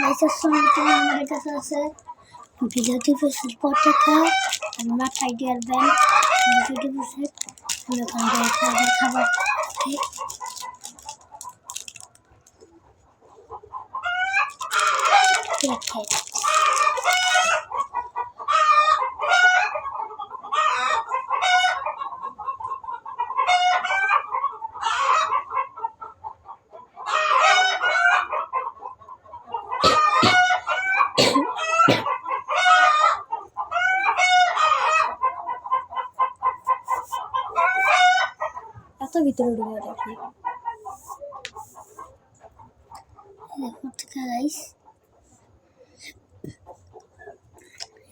licence আমার কাছে আছে ভিডিওটি প্রসেস পর টাকা আমার আইডিয়ার ব্যাংক ভিডিওটি প্রসেস ওখানে খাবার এত ভিতরে ঢুকে দেখি গাইস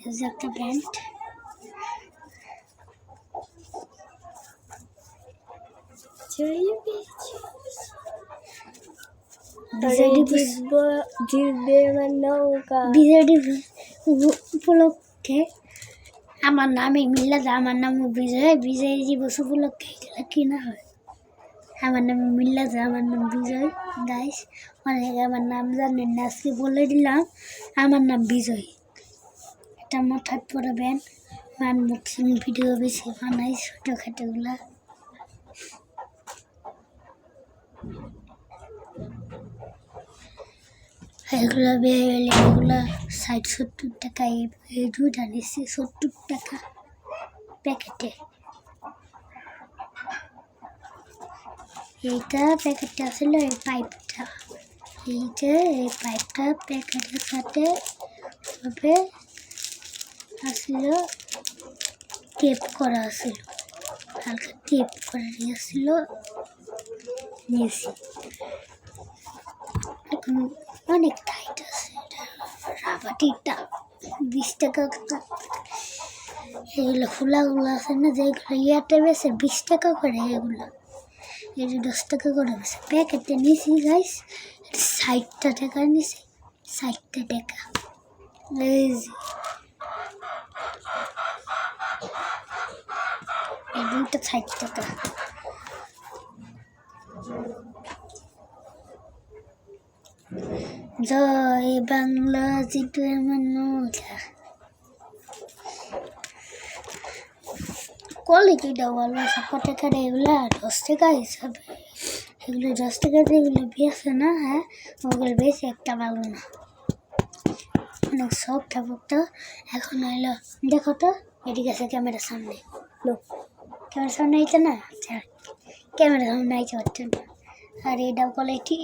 এই যে একটা ব্যান্ড উপলক্ষে আমার নামে মিল্লাদ আমার নাম বিজয় বিজয় দিবস উপলক্ষে কিনা হয় আমার নাম মিল্লাদ আমার নাম বিজয় গাইস অনেকে আমার নাম জানেন না আজকে বলে দিলাম আমার নাম বিজয় এটা মাথায় পড়বেন আনবক্সিং ভিডিও বেশি বানাই ছোটোখাটোগুলা এগুলা ৬০-৭০ টাকা এই দুইটা নিচ্ছি ৭০ টাকা প্যাকেটে এইটা প্যাকেটটা ছিল এই পাইপটা এই পাইপটা প্যাকেটের সাথে তবে আসছিল টেপ করা আসছিল হালকা টেপ করে নিয়েছিল নিয়েছি এখন অনেক টাইট আছে রাবাটিটা ২০ টাকা এগুলো খোলাগুলো আছে না যেগুলো ইয়াতে বেছে ২০ টাকা করে এগুলো এই যে ১০ টাকা করে বেছে প্যাকেটে নিয়েছি গাইস ৬০টা টাকা নিয়েছি ৬০টা টাকা এই দুইটা ৬০ টাকা জয় বাংলা জিতের মানুষা কোয়ালিটিটা ভালো আছে কত টাকা এগুলো ১০ টাকা হিসাবে এগুলো ১০ টাকা এগুলো বেছে না হ্যাঁ ওগুলো বেশি একটা ভালো না অনেক সফট তো এখন এলো দেখো তো এদিকে আছে ক্যামেরার সামনে লোক ক্যামেরার সামনে আইছে না ক্যামেরার সামনে আইতে পারছে না আর এটাও কোয়ালিটি